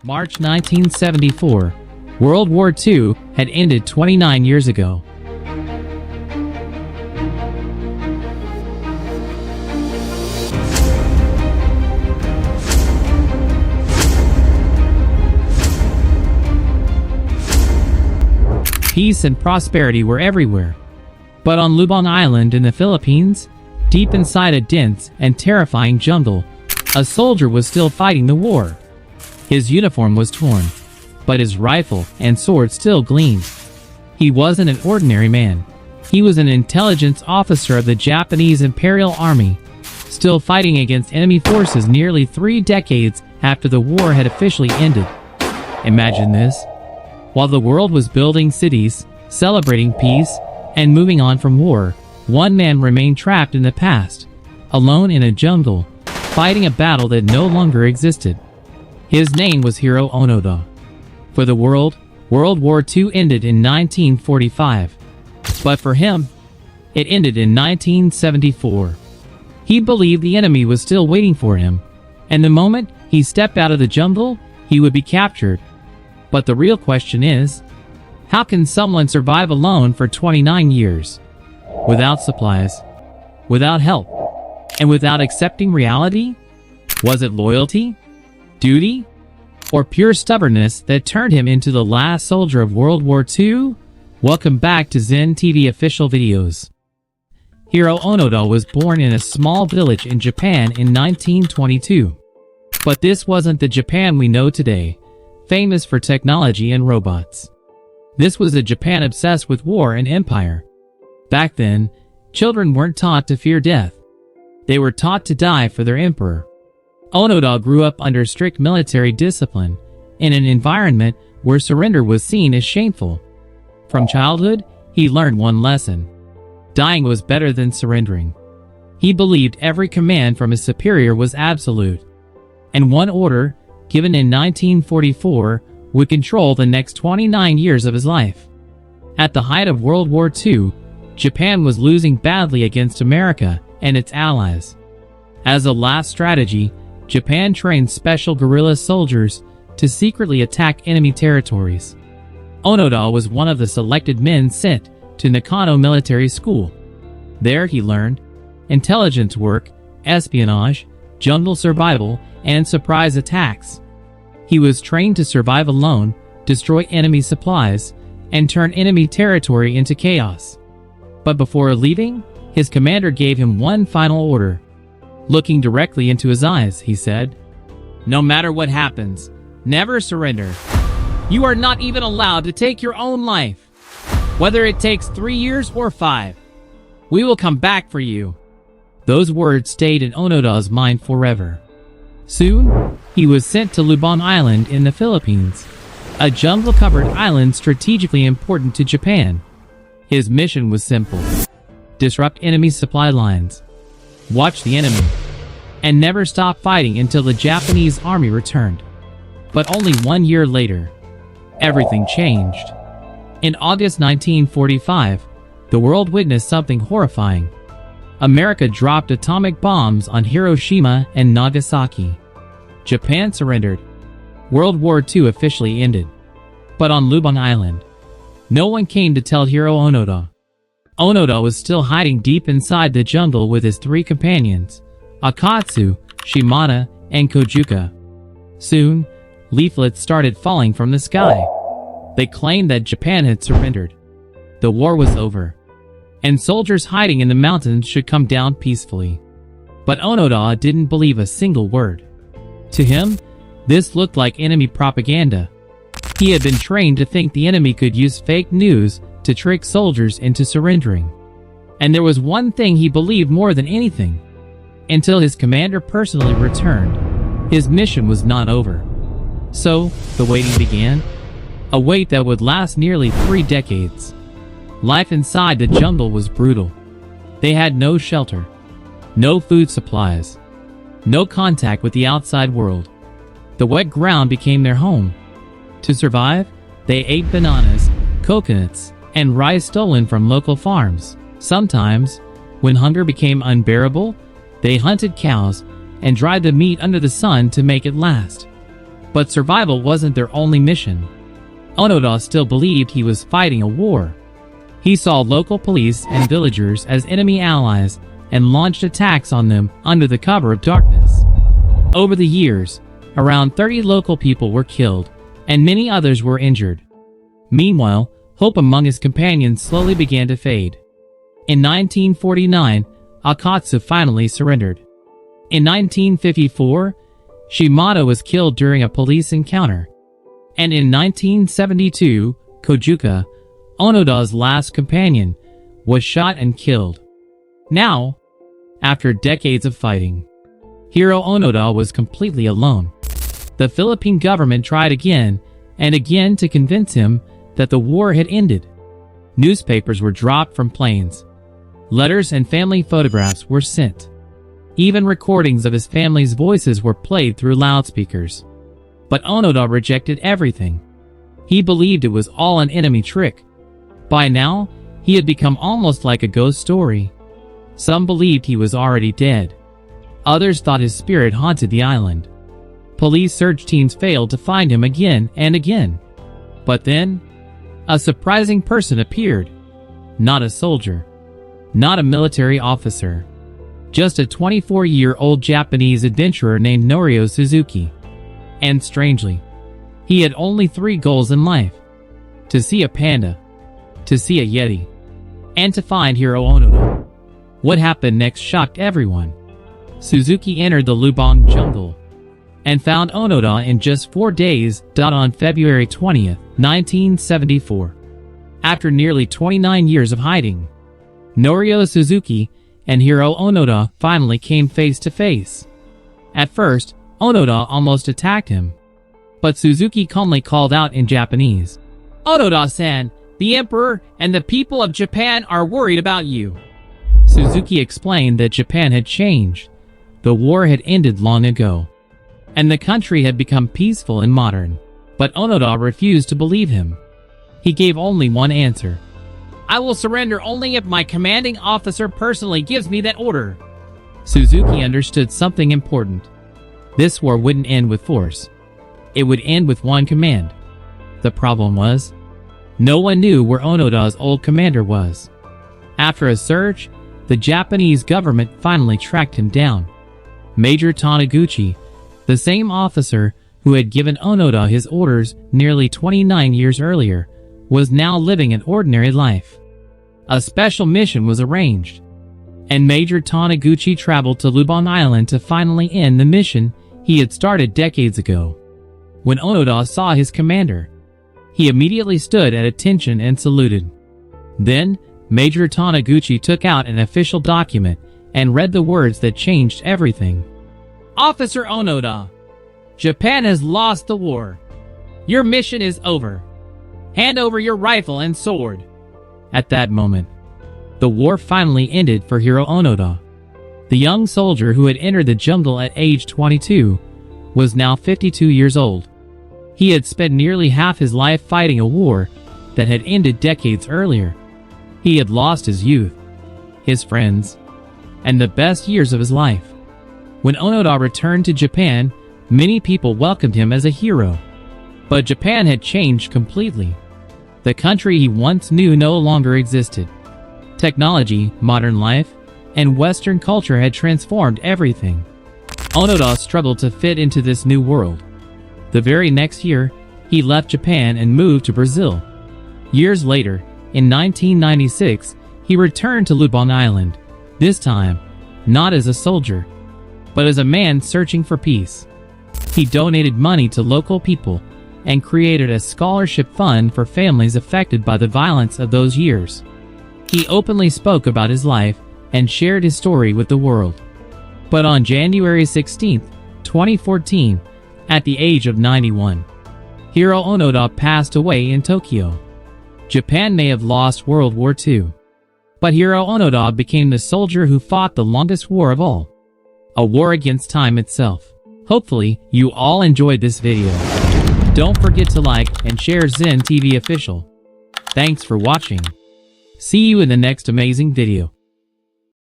March 1974, World War II had ended 29 years ago. Peace and prosperity were everywhere. But on Lubang Island in the Philippines, deep inside a dense and terrifying jungle, a soldier was still fighting the war. His uniform was torn, but his rifle and sword still gleamed. He wasn't an ordinary man. He was an intelligence officer of the Japanese Imperial Army, still fighting against enemy forces nearly 3 decades after the war had officially ended. Imagine this. While the world was building cities, celebrating peace, and moving on from war, one man remained trapped in the past, alone in a jungle, fighting a battle that no longer existed. His name was Hiroo Onoda. For the world, World War II ended in 1945. But for him, it ended in 1974. He believed the enemy was still waiting for him, and the moment he stepped out of the jungle, he would be captured. But the real question is, how can someone survive alone for 29 years? Without supplies, without help, and without accepting reality? Was it loyalty, duty, or pure stubbornness that turned him into the last soldier of World War II? Welcome back to Zen TV Official Videos. Hiroo Onoda was born in a small village in Japan in 1922. But this wasn't the Japan we know today, famous for technology and robots. This was a Japan obsessed with war and empire. Back then, children weren't taught to fear death. They were taught to die for their emperor. Onoda grew up under strict military discipline, in an environment where surrender was seen as shameful. From childhood, he learned one lesson. Dying was better than surrendering. He believed every command from his superior was absolute, and one order, given in 1944, would control the next 29 years of his life. At the height of World War II, Japan was losing badly against America and its allies. As a last strategy, Japan trained special guerrilla soldiers to secretly attack enemy territories. Onoda was one of the selected men sent to Nakano Military School. There he learned intelligence work, espionage, jungle survival, and surprise attacks. He was trained to survive alone, destroy enemy supplies, and turn enemy territory into chaos. But before leaving, his commander gave him one final order. Looking directly into his eyes, he said, "No matter what happens, never surrender. You are not even allowed to take your own life. Whether it takes 3 years or 5, we will come back for you." Those words stayed in Onoda's mind forever. Soon, he was sent to Lubang Island in the Philippines, a jungle-covered island strategically important to Japan. His mission was simple: disrupt enemy supply lines, watch the enemy, and never stop fighting until the Japanese army returned. But only 1 year later, everything changed. In August 1945, the world witnessed something horrifying. America dropped atomic bombs on Hiroshima and Nagasaki. Japan surrendered. World War II officially ended. But on Lubang Island, no one came to tell Hiroo Onoda. Onoda was still hiding deep inside the jungle with his 3 companions, Akatsu, Shimada, and Kojuka. Soon, leaflets started falling from the sky. They claimed that Japan had surrendered. The war was over, and soldiers hiding in the mountains should come down peacefully. But Onoda didn't believe a single word. To him, this looked like enemy propaganda. He had been trained to think the enemy could use fake news to trick soldiers into surrendering. And there was one thing he believed more than anything. Until his commander personally returned, his mission was not over. So, the waiting began. A wait that would last nearly 3 decades. Life inside the jungle was brutal. They had no shelter, no food supplies, no contact with the outside world. The wet ground became their home. To survive, they ate bananas, coconuts, and rice stolen from local farms. Sometimes, when hunger became unbearable, they hunted cows and dried the meat under the sun to make it last. But survival wasn't their only mission. Onoda still believed he was fighting a war. He saw local police and villagers as enemy allies and launched attacks on them under the cover of darkness. Over the years, around 30 local people were killed, and many others were injured. Meanwhile, hope among his companions slowly began to fade. In 1949, Akatsu finally surrendered. In 1954, Shimada was killed during a police encounter. And in 1972, Kojuka, Onoda's last companion, was shot and killed. Now, after decades of fighting, Hiroo Onoda was completely alone. The Philippine government tried again and again to convince him that the war had ended. Newspapers were dropped from planes. Letters and family photographs were sent. Even recordings of his family's voices were played through loudspeakers. But Onoda rejected everything. He believed it was all an enemy trick. By now, he had become almost like a ghost story. Some believed he was already dead. Others thought his spirit haunted the island. Police search teams failed to find him again and again. But then, a surprising person appeared. Not a soldier. Not a military officer. Just a 24-year-old Japanese adventurer named Norio Suzuki. And strangely, he had only 3 goals in life. To see a panda, to see a yeti, and to find Hiroo Onoda. What happened next shocked everyone. Suzuki entered the Lubang jungle and found Onoda in just 4 days. On February 20th, 1974. After nearly 29 years of hiding, Norio Suzuki and Hiroo Onoda finally came face to face. At first, Onoda almost attacked him, but Suzuki calmly called out in Japanese, "Onoda-san, the Emperor and the people of Japan are worried about you." Suzuki explained that Japan had changed. The war had ended long ago, and the country had become peaceful and modern. But Onoda refused to believe him. He gave only one answer. "I will surrender only if my commanding officer personally gives me that order." Suzuki understood something important. This war wouldn't end with force. It would end with one command. The problem was, no one knew where Onoda's old commander was. After a search, the Japanese government finally tracked him down. Major Taniguchi, the same officer who had given Onoda his orders nearly 29 years earlier, was now living an ordinary life. A special mission was arranged, and Major Taniguchi traveled to Lubang Island to finally end the mission he had started decades ago. When Onoda saw his commander, he immediately stood at attention and saluted. Then, Major Taniguchi took out an official document and read the words that changed everything. "Officer Onoda, Japan has lost the war. Your mission is over. Hand over your rifle and sword." At that moment, the war finally ended for Hiroo Onoda. The young soldier who had entered the jungle at age 22 was now 52 years old. He had spent nearly half his life fighting a war that had ended decades earlier. He had lost his youth, his friends, and the best years of his life. When Onoda returned to Japan, many people welcomed him as a hero. But Japan had changed completely. The country he once knew no longer existed. Technology, modern life, and Western culture had transformed everything. Onoda struggled to fit into this new world. The very next year, he left Japan and moved to Brazil. Years later, in 1996, he returned to Lubang Island, this time, not as a soldier, but as a man searching for peace. He donated money to local people and created a scholarship fund for families affected by the violence of those years. He openly spoke about his life and shared his story with the world. But on January 16, 2014, at the age of 91, Hiroo Onoda passed away in Tokyo. Japan may have lost World War II, but Hiroo Onoda became the soldier who fought the longest war of all, a war against time itself. Hopefully, you all enjoyed this video. Don't forget to like and share Zen TV Official. Thanks for watching. See you in the next amazing video.